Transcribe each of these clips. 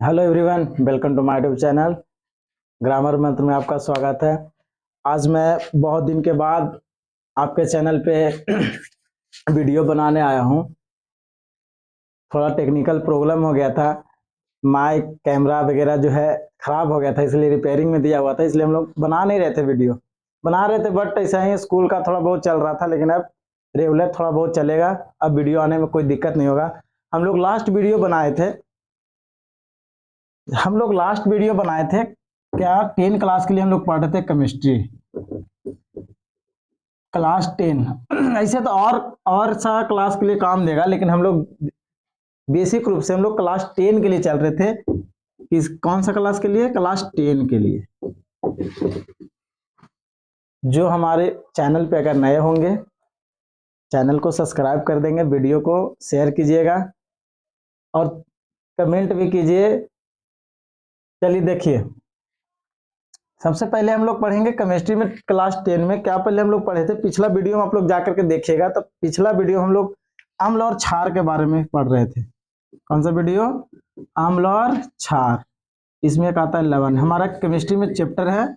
Hello everyone, welcome to my YouTube channel. Grammar Mantra में आपका स्वागत है। आज मैं बहुत दिन के बाद आपके चैनल पे वीडियो बनाने आया हूँ। थोड़ा टेक्निकल प्रॉब्लम हो गया था, माइक कैमरा वगैरह जो है ख़राब हो गया था, इसलिए रिपेयरिंग में दिया हुआ था, इसलिए हम लोग बना नहीं रहे थे। वीडियो बना रहे थे बट ऐसा ही स्कूल का थोड़ा बहुत चल रहा था, लेकिन अब रेगुलर थोड़ा बहुत चलेगा। अब वीडियो आने में कोई दिक्कत नहीं होगा। हम लोग लास्ट वीडियो बनाए थे क्या 10 क्लास के लिए हम लोग पढ़ रहे थे केमिस्ट्री, क्लास 10। ऐसे तो और सा क्लास के लिए काम देगा, लेकिन हम लोग बेसिक रूप से हम लोग क्लास 10 के लिए चल रहे थे। कौन सा क्लास के लिए? क्लास 10 के लिए। जो हमारे चैनल पे अगर नए होंगे, चैनल को सब्सक्राइब कर देंगे, वीडियो को शेयर कीजिएगा और कमेंट भी कीजिए। चलिए देखिए, सबसे पहले हम लोग पढ़ेंगे केमिस्ट्री में क्लास 10 में क्या पहले हम लोग पढ़े थे। पिछला वीडियो में आप लोग जाकर के देखिएगा, तो पिछला वीडियो हम लोग अम्ल और क्षार के बारे में पढ़ रहे थे। कौन सा वीडियो? अम्ल और क्षार। इसमें एक आता है 11। हमारा केमिस्ट्री में चैप्टर है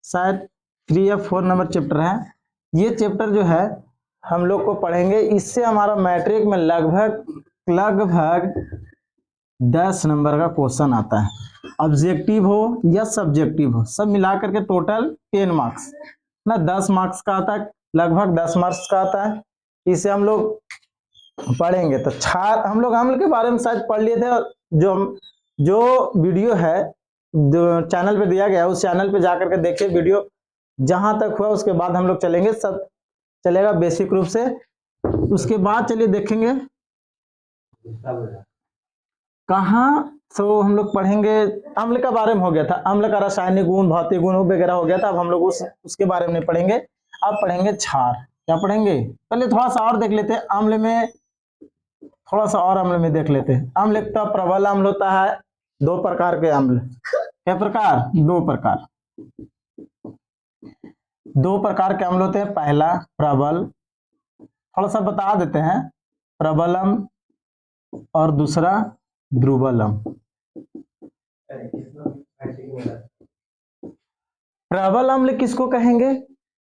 शायद 3 या 4 नंबर चैप्टर है। ये चैप्टर जो है हम लोग को पढ़ेंगे, इससे हमारा मैट्रिक में लगभग 10 नंबर का क्वेश्चन आता है। ऑब्जेक्टिव हो या सब्जेक्टिव हो, सब मिला करके टोटल 10 मार्क्स ना 10 मार्क्स का आता है, लगभग 10 मार्क्स का आता है। इसे हम लोग पढ़ेंगे। तो क्षार हम लोग अम्ल के बारे में शायद पढ़ लिए थे। और जो वीडियो है जो चैनल पे दिया गया है, उस चैनल पे जाकर के देखिए वीडियो। जहां तक हुआ उसके बाद हम लोग चलेंगे, सब चलेगा बेसिक रूप से। उसके बाद चलिए देखेंगे कहाँ। तो हम लोग पढ़ेंगे, अम्ल का बारे में हो गया था, अम्ल का रासायनिक गुण, भौतिक गुण वगैरह हो गया था। अब हम लोग उसके बारे में नहीं पढ़ेंगे, अब पढ़ेंगे क्षार। क्या पढ़ेंगे? पहले थोड़ा सा और देख लेते हैं अम्ल में, थोड़ा सा और अम्ल में देख लेते हैं। अम्ल एक तो प्रबल अम्ल होता है, 2 प्रकार के अम्ल। क्या प्रकार? 2 प्रकार। 2 प्रकार के अम्ल होते हैं। पहला प्रबल, थोड़ा सा बता देते हैं, प्रबल अम्ल और दूसरा द्रुबल अम्ल। प्रबल अम्ल किसको कहेंगे?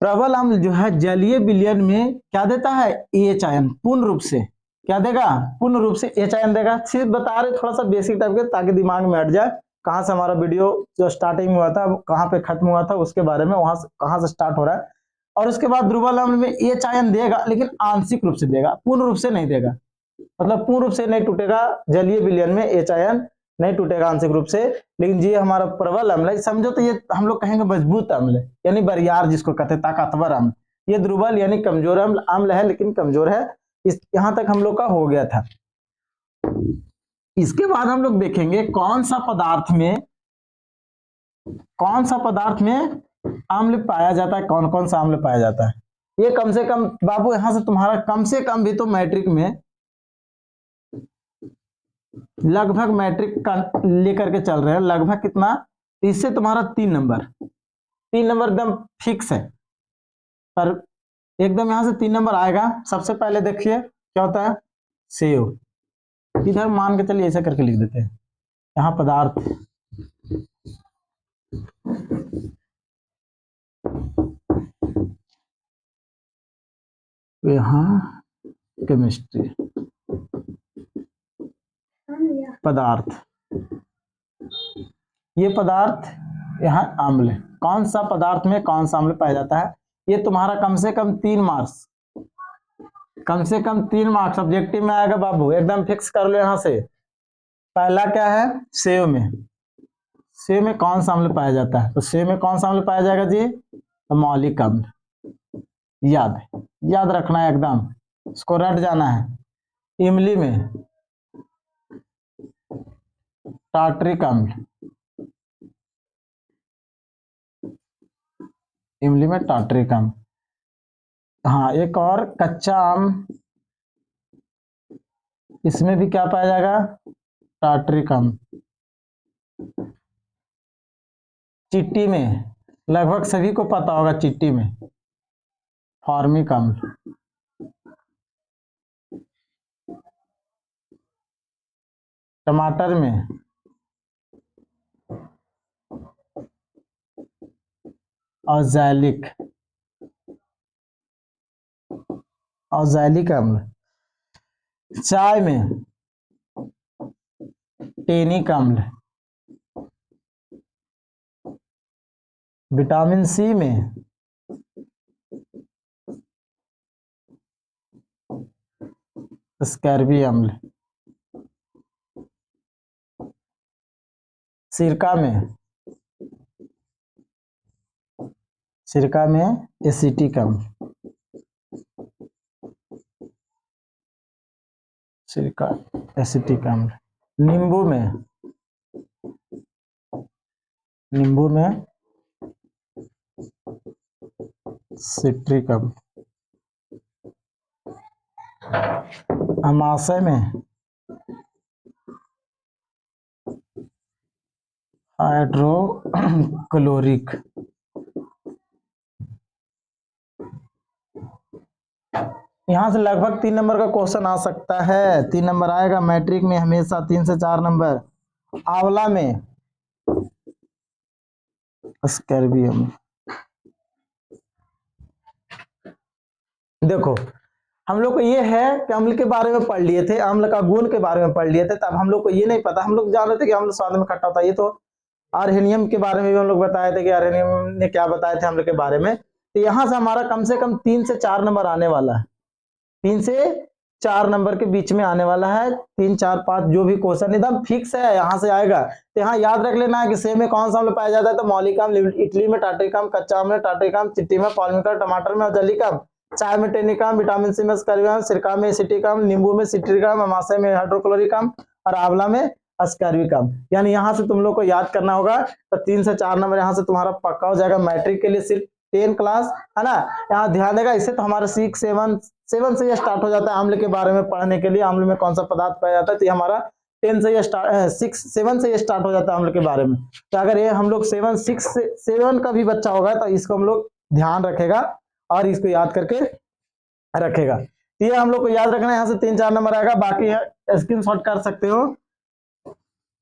प्रबल अम्ल जो है जलीय विलयन में क्या देता है? H ion. पूर्ण रूप से क्या देगा? पूर्ण रूप से एच आयन देगा। सिर्फ बता रहे थोड़ा सा बेसिक टाइप के, ताकि दिमाग में हट जाए कहां से हमारा वीडियो जो स्टार्टिंग में हुआ था कहां पे खत्म हुआ था, उसके बारे में, वहां से कहां से स्टार्ट हो रहा है। और उसके बाद द्रुबल अम्ल में एच आयन देगा, लेकिन आंशिक रूप से देगा, पूर्ण रूप से नहीं देगा। मतलब पूर्ण रूप से नहीं टूटेगा, जलीय विलयन में एच आयन नहीं टूटेगा आंशिक रूप से। लेकिन ये हमारा प्रबल अम्ल है, समझो तो ये हम लोग कहेंगे मजबूत अम्ल है, यानी बरियार जिसको कहते हैं, ताकतवर अम्ल। ये द्रुबल यानी कमजोर अम्ल है, लेकिन कमजोर है। इस यहां तक हम लोग का हो गया था। इसके बाद हम लोग देखेंगे कौन सा पदार्थ में अम्ल पाया जाता है, कौन कौन सा अम्ल पाया जाता है। ये कम से कम बाबू, यहां से तुम्हारा कम से कम भी तो मैट्रिक में, लगभग मैट्रिक का लेकर के चल रहे हैं, लगभग कितना? इससे तुम्हारा 3 नंबर, 3 नंबर एकदम फिक्स है। पर एकदम यहां से 3 नंबर आएगा। सबसे पहले देखिए क्या होता है, सेव। इधर मान के चलिए ऐसा करके लिख देते हैं, यहाँ पदार्थ, यहाँ केमिस्ट्री, पदार्थ, ये पदार्थ, यहाँ अम्ल। कौन सा पदार्थ में कौन सा अम्ल पाया जाता है, ये तुम्हारा कम से कम 3 मार्क्स, कम से कम 3 मार्क्स ऑब्जेक्टिव में आएगा बाबू, एकदम फिक्स कर लो यहां से। पहला क्या है? सेव में। सेव में कौन सा अम्ल पाया जाता है? तो सेव में कौन सा अम्ल पाया जाएगा जी? तो मौलिक अम्ल। याद रखना है एकदम, इसको रट जाना है। इमली में टार्टरिक अम्ल, इमली में टार्टरिक अम्ल। हाँ, एक और कच्चा आम, इसमें भी क्या पाया जाएगा? टार्टरिक अम्ल। चिट्टी में, लगभग सभी को पता होगा, चिट्टी में फॉर्मिक अम्ल। टमाटर में ऑक्सैलिक ऑक्सैलिक अम्ल। चाय में टेनिक अम्ल। विटामिन सी में स्कैर्बी अम्ल। सिरका में एसिटिक अम्ल। सिरका एसिटिक अम्ल। नींबू में सिट्रिक अम्ल। अमाशय में हाइड्रोक्लोरिक। यहां से लगभग 3 नंबर का क्वेश्चन आ सकता है। 3 नंबर आएगा मैट्रिक में हमेशा, 3 से 4 नंबर। आंवला में स्कैर्बी अम्ल। देखो हम लोग को ये है कि अम्ल के बारे में पढ़ लिए थे, अम्ल का गुण के बारे में पढ़ लिए थे, तब हम लोग को ये नहीं पता, हम लोग जान रहे थे कि अम्ल स्वाद में खट्टा होता है। ये तो अर्हेनियम के बारे में भी हम लोग बताए थे कि अर्हेनियम ने क्या बताए थे अम्ल के बारे में। तो यहां से हमारा कम से कम 3 से 4 नंबर आने वाला है, 3 से 4 नंबर के बीच में आने वाला है। 3 4 5 जो भी क्वेश्चन एकदम फिक्स है यहां से आएगा। तो यहाँ याद रख लेना है कि सेब में कौन सा अम्ल पाया जाता है, तो मौलिक अम्ल, इटली में टार्ट्रिक अम्ल, कच्चा आम में टार्ट्रिक अम्ल, चिट्टी में पाल्मिका, टमाटर में ऑक्सैलिक अम्ल, चाय में टेनिक अम्ल, विटामिन सी में स्कैर्बी अम्ल, सिरका में एसिटिक अम्ल, नींबू में सिट्रिक अम्ल, अमाशय में हाइड्रोक्लोरिक अम्ल और आंवला में स्कैर्बिक अम्ल। यानी यहाँ से तुम लोग को याद करना होगा। तो 3 से 4 नंबर यहाँ से तुम्हारा पक्का हो जाएगा मैट्रिक के लिए, सिर्फ 10 क्लास है ना। यहाँ ध्यान देगा, इससे तो हमारा 6 7 से ये स्टार्ट हो जाता है अम्ल के बारे में पढ़ने के लिए। अम्ल में कौन सा पदार्थ पाया जाता है, तो ये हमारा 10 से ये स्टार्ट 6 7 से ये स्टार्ट हो जाता है अम्ल के बारे में। तो अगर ये हम लोग 7 का भी बच्चा होगा तो इसको हम लोग ध्यान रखेगा और इसको याद करके रखेगा। तो ये हम लोग को याद रखना है। यहाँ से 3 4 नंबर आएगा, बाकी स्क्रीनशॉट कर सकते हो,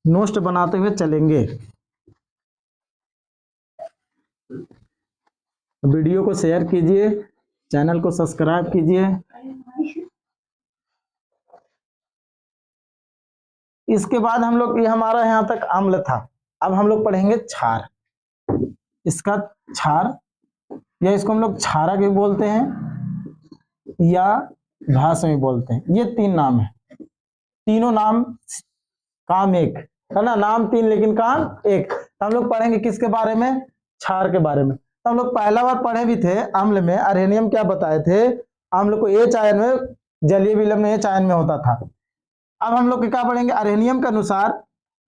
नोट बनाते हुए चलेंगे। वीडियो को शेयर कीजिए, चैनल को सब्सक्राइब कीजिए। इसके बाद हम लोग, ये हमारा यहाँ तक अम्ल था। अब हम लोग पढ़ेंगे क्षार। इसका क्षार, या इसको हम लोग क्षारक भी बोलते हैं या भाष्य भी बोलते हैं। ये 3 नाम है, तीनों नाम काम एक है ना, नाम 3 लेकिन काम एक। तो हम लोग पढ़ेंगे किसके बारे में, क्षार के बारे में। तो हम लोग पहला बार पढ़े भी थे अम्ल में, अर्हेनियम क्या बताए थे, अम्ल को एच आयन में, जलीय विलयन में एच आयन में होता था। अब हम लोग क्या पढ़ेंगे अर्हेनियम के अनुसार,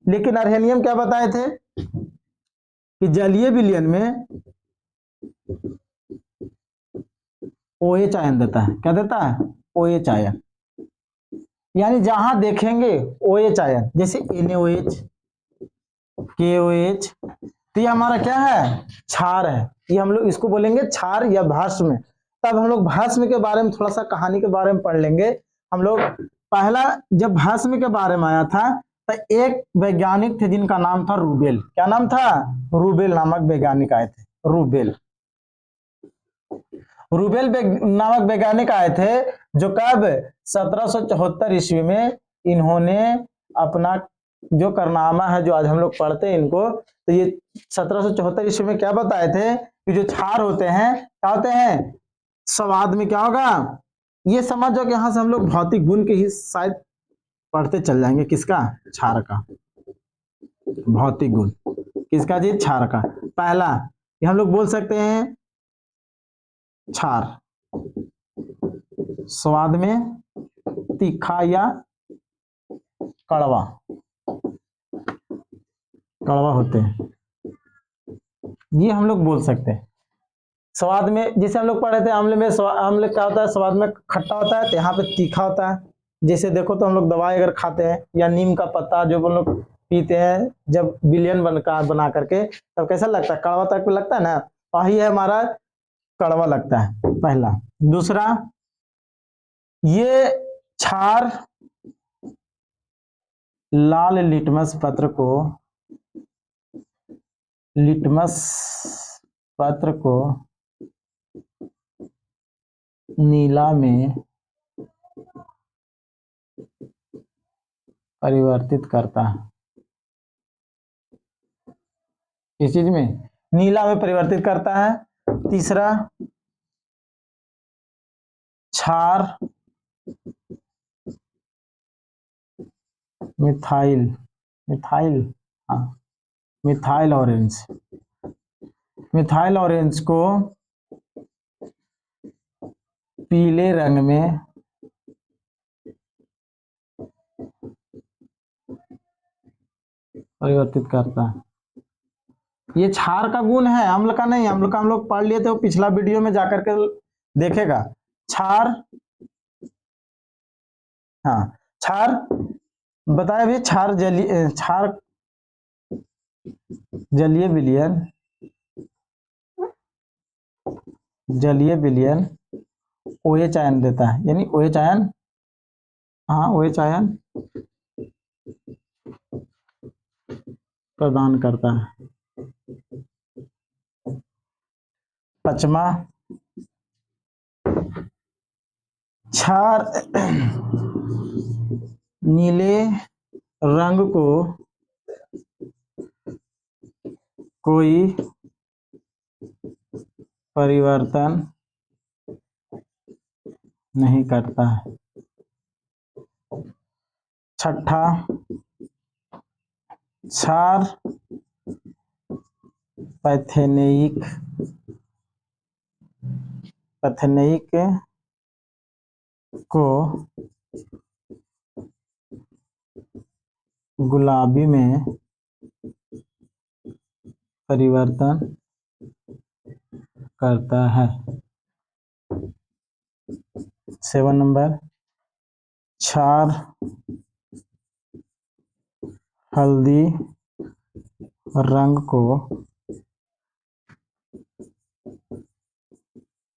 लेकिन अर्हेनियम क्या बताए थे कि जलीय विलयन में OH आयन देता है। क्या देता है, OH आयन। यानी जहां देखेंगे OH आयन, जैसे NaOH, KOH, तो ये हमारा क्या है, क्षार है। ये हम लोग इसको बोलेंगे क्षार या भस्म। तब हम लोग भस्म के बारे में थोड़ा सा कहानी के बारे में पढ़ लेंगे। हम लोग पहला जब भस्म के बारे में आया था तो एक वैज्ञानिक थे जिनका नाम था रूबेल। क्या नाम था, रूबेल नामक वैज्ञानिक आए थे। रूबेल नामक वैज्ञानिक आए थे, जो कब 1774 ईस्वी में इन्होंने अपना जो कारनामा है, जो आज हम लोग पढ़ते हैं इनको, तो ये 1774 ईस्वी में क्या बताए थे कि जो क्षार होते हैं क्या होते हैं, स्वाद में क्या होगा, ये समझो कि यहाँ से हम लोग भौतिक गुण के ही शायद पढ़ते चल जाएंगे। किसका, क्षार का। भौतिक गुण किसका जी, क्षार का। पहला ये हम लोग बोल सकते हैं क्षार स्वाद में तीखा या कड़वा होते हैं, ये हम लोग बोल सकते हैं। स्वाद में जैसे हम लोग पढ़े थे अम्ल में, अम्ल क्या होता है, स्वाद में खट्टा होता है, तो यहाँ पे तीखा होता है। जैसे देखो तो हम लोग दवाई अगर खाते हैं या नीम का पत्ता जो हम लोग पीते हैं जब विलयन बना करके, तब कैसा लगता है, कड़वा तक लगता है ना, वही है हमारा, कड़वा लगता है पहला। दूसरा, ये क्षार लाल लिटमस पत्र को, लिटमस पत्र को नीला में परिवर्तित करता है। इस चीज में नीला में परिवर्तित करता है। तीसरा, क्षार मिथाइल मिथाइल हाँ मिथाइल ऑरेंज को पीले रंग में परिवर्तित करता है। ये क्षार का गुण है, अम्ल का नहीं। अम्ल का हम लोग पढ़ लिए थे, वो पिछला वीडियो में जाकर के देखेगा। क्षार, हाँ क्षार बताया भी, क्षार जलीय विलयन OH आयन देता है, यानी OH आयन, हाँ OH आयन प्रदान करता है। पांचवा, क्षार नीले रंग को कोई परिवर्तन नहीं करता है। छठा, क्षार पैथेनेइक को गुलाबी में परिवर्तन करता है। 7 नंबर, क्षार हल्दी रंग को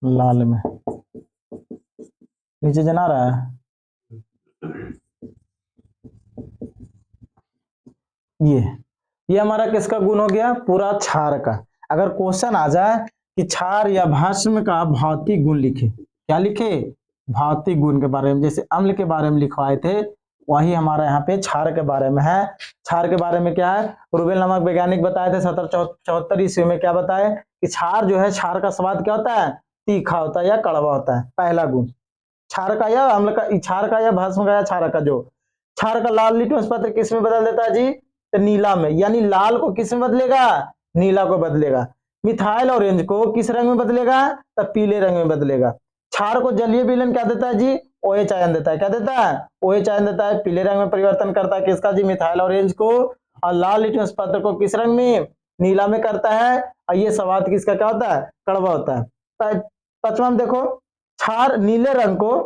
लाल में, नीचे जना रहा है। ये हमारा किसका गुण हो गया? पूरा क्षार का। अगर क्वेश्चन आ जाए कि क्षार या भस्म का भौतिक गुण लिखे, क्या लिखे? भौतिक गुण के बारे में। जैसे अम्ल के बारे में लिखवाए थे, वही हमारा यहाँ पे क्षार के बारे में है। क्षार के बारे में क्या है? रूबेल नामक वैज्ञानिक बताए थे 1774 ईस्वी में। क्या बताए कि क्षार जो है, क्षार का स्वाद क्या होता है? तीखा होता है या कड़वा होता है। पहला गुण क्षार का या अम्ल का, क्षार का या भस्म का या क्षार का, जो क्षार का लाल लिटमस पत्र किस में बदल देता है जी? तो नीला में। यानी लाल को किस में बदलेगा? नीला को बदलेगा। मिथाइल ऑरेंज को किस रंग में बदलेगा? तो पीले रंग में बदलेगा। क्षार को जलीय विलयन क्या देता है जी? OH आयन देता है। क्या देता है? OH आयन देता है। पीले रंग में परिवर्तन करता है किसका जी? मिथाइल ऑरेंज को। और लाल लिटमस पत्र को किस रंग में? नीला में करता है। और ये स्वाद किसका क्या होता है? कड़वा होता है। पांचवा में देखो, क्षार नीले रंग को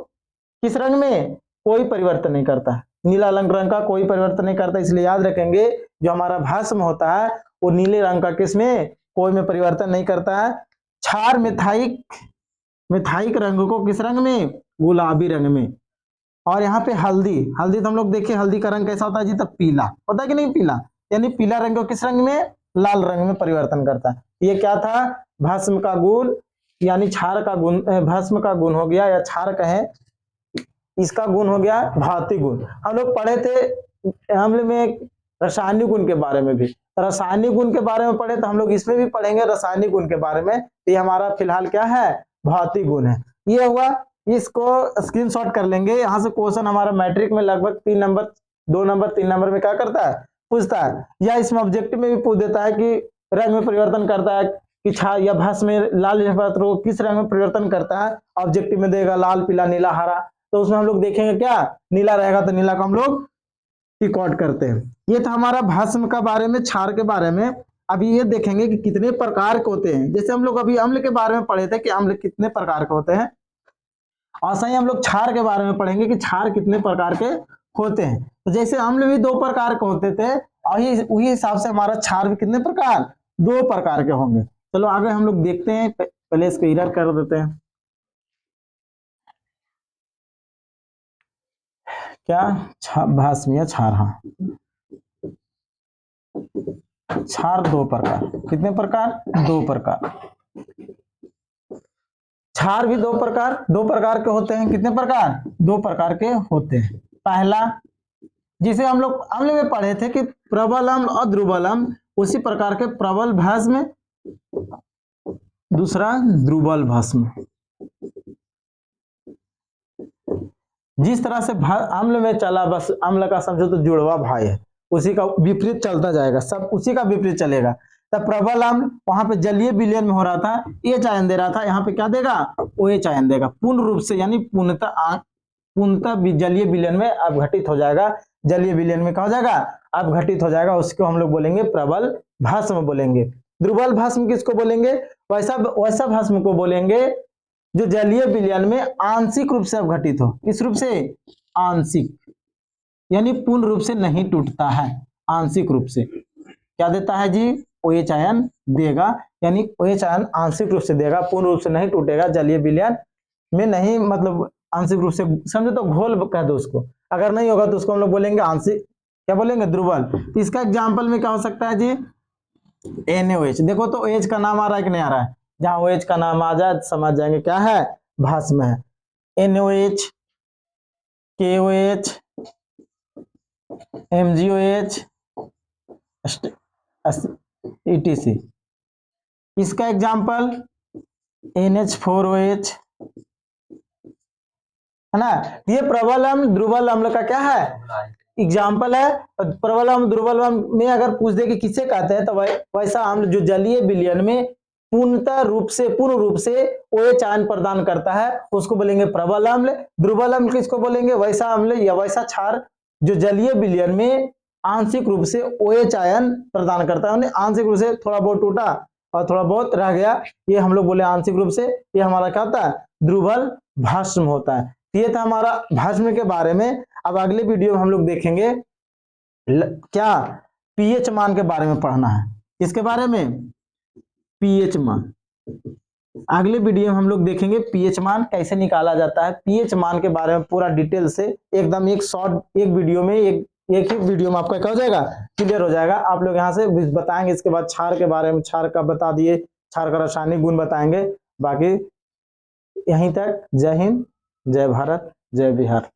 किस रंग में? कोई परिवर्तन नहीं करता। नीला रंग का कोई परिवर्तन नहीं करता। इसलिए याद रखेंगे, जो हमारा भस्म होता है वो नीले रंग का किस में? कोई में परिवर्तन नहीं करता है। क्षार मिथाइक रंग को किस रंग में? गुलाबी रंग में। और यहाँ पे हल्दी तो हम लोग देखिए, हल्दी का रंग कैसा होता है जी? तब पीला होता है कि नहीं? पीला, यानी पीला रंग को किस रंग में? लाल रंग में परिवर्तन करता है। ये क्या था? भस्म का गुण, यानी क्षार का गुण, भस्म का गुण हो गया, या क्षार कहें, इसका गुण हो गया भौतिक गुण। हम लोग पढ़े थे अम्ल में रासायनिक गुण के बारे में भी। रासायनिक गुण के बारे में पढ़े, तो हम लोग इसमें भी पढ़ेंगे रासायनिक गुण के बारे में। ये हमारा फिलहाल क्या है? भौतिक गुण है। ये हुआ, इसको स्क्रीनशॉट कर लेंगे। यहाँ से क्वेश्चन हमारा मैट्रिक में लगभग 3 नंबर, 2 नंबर, 3 नंबर में क्या करता है? पूछता है। या इसमें ऑब्जेक्टिव में भी पूछ देता है कि रंग में परिवर्तन करता है कि क्षार या भस्म में लाल पत्र को किस रंग में परिवर्तन करता है। ऑब्जेक्टिव में देगा लाल, पीला, नीला, हरा। तो उसमें हम लोग देखेंगे क्या? नीला रहेगा तो नीला को हम लोग रिकॉर्ड करते हैं। ये था हमारा भस्म का बारे में, क्षार के बारे में। अभी ये देखेंगे कि कितने प्रकार के होते हैं। जैसे हम लोग अभी अम्ल के बारे में पढ़े थे कि अम्ल कितने प्रकार के होते हैं, और सही हम लोग क्षार के बारे में पढ़ेंगे कि क्षार कितने प्रकार के होते हैं। तो जैसे अम्ल भी 2 प्रकार के होते थे, और उसी हिसाब से हमारा क्षार भी कितने प्रकार? 2 प्रकार के होंगे। चलो आगे हम लोग देखते हैं। पहले इसको इरर कर देते हैं। क्या? भस्म या क्षार, हाँ क्षार 2 प्रकार। कितने प्रकार? 2 प्रकार। क्षार भी दो प्रकार के होते हैं। कितने प्रकार? दो प्रकार के होते हैं। पहला, जिसे हम लोग अम्ल में पढ़े थे कि प्रबल अम्ल और दुर्बल अम्ल, उसी प्रकार के प्रबल भस्म, दूसरा दुर्बल भस्म। जिस तरह से अम्ल में चला, बस अम्ल का समझो तो जुड़वा भाई है, उसी का विपरीत चलता जाएगा, सब उसी का विपरीत चलेगा। तब प्रबल अम्ल वहां पे जलीय विलयन में हो रहा था, एच आयन दे रहा था, यहाँ पे क्या देगा? OH आयन देगा। पूर्ण रूप से यानी पूर्णतः जलीय विलयन में अपघटित हो जाएगा। जलीय विलयन में क्या हो जाएगा? अपघटित हो जाएगा। उसको हम लोग बोलेंगे प्रबल भस्म बोलेंगे। दुर्बल भस्म किसको बोलेंगे? वैसा भस्म को बोलेंगे जो जलीय विलयन में आंशिक रूप से अपघटित हो। किस रूप से? आंशिक, यानी पूर्ण रूप से नहीं टूटता है, आंशिक रूप से क्या देता है जी? OH आयन देगा, यानी OH आयन आंशिक रूप से देगा, पूर्ण रूप से नहीं टूटेगा, जलीय विलयन में नहीं, मतलब आंशिक रूप से, समझो तो घोल कह दो उसको। अगर नहीं होगा तो उसको हम लोग बोलेंगे आंशिक, क्या बोलेंगे? दुर्बल। तो इसका एग्जाम्पल में क्या हो सकता है जी? NaOH। देखो तो OH का नाम आ रहा है कि नहीं आ रहा है? जहां OH का नाम आ जाए समझ जाएंगे क्या है, भस्म है। NaOH, KOH, MgOH, ETC। इसका एग्जाम्पल NH4OH, है ना? ये प्रबल अम्ल दुर्बल अम्ल का क्या है? एग्जाम्पल है। प्रबल अम्ल दुर्बल अम्ल में अगर पूछ दे कि किसे कहते हैं, तो वैसा अम्ल जो जलीय विलयन में पूर्ण रूप से OH आयन प्रदान करता है, उसको बोलेंगे प्रबल अम्ल। दुर्बल अम्ल किसको बोलेंगे? वैसा अम्ल या वैसा क्षार जो जलीय विलयन में आंशिक रूप से OH आयन प्रदान करता है, आंशिक रूप से थोड़ा बहुत टूटा और थोड़ा बहुत रह गया, ये हम लोग बोले आंशिक रूप से, ये हमारा क्या होता है? दुर्बल भस्म होता है। ये था हमारा भस्म के बारे में। अब अगले वीडियो में हम लोग देखेंगे क्या? पीएच मान के बारे में पढ़ना है। किसके बारे में? पीएच मान। अगले वीडियो में हम लोग देखेंगे पीएच मान कैसे निकाला जाता है। पीएच मान के बारे में पूरा डिटेल से एकदम एक वीडियो में, एक ही वीडियो में आपका क्या हो जाएगा? क्लियर हो जाएगा। आप लोग यहाँ से बताएंगे। इसके बाद क्षार के बारे में, क्षार का बता दिए, क्षार का रासायनिक गुण बताएंगे। बाकी यहीं तक। जय हिंद, जय भारत, जय बिहार।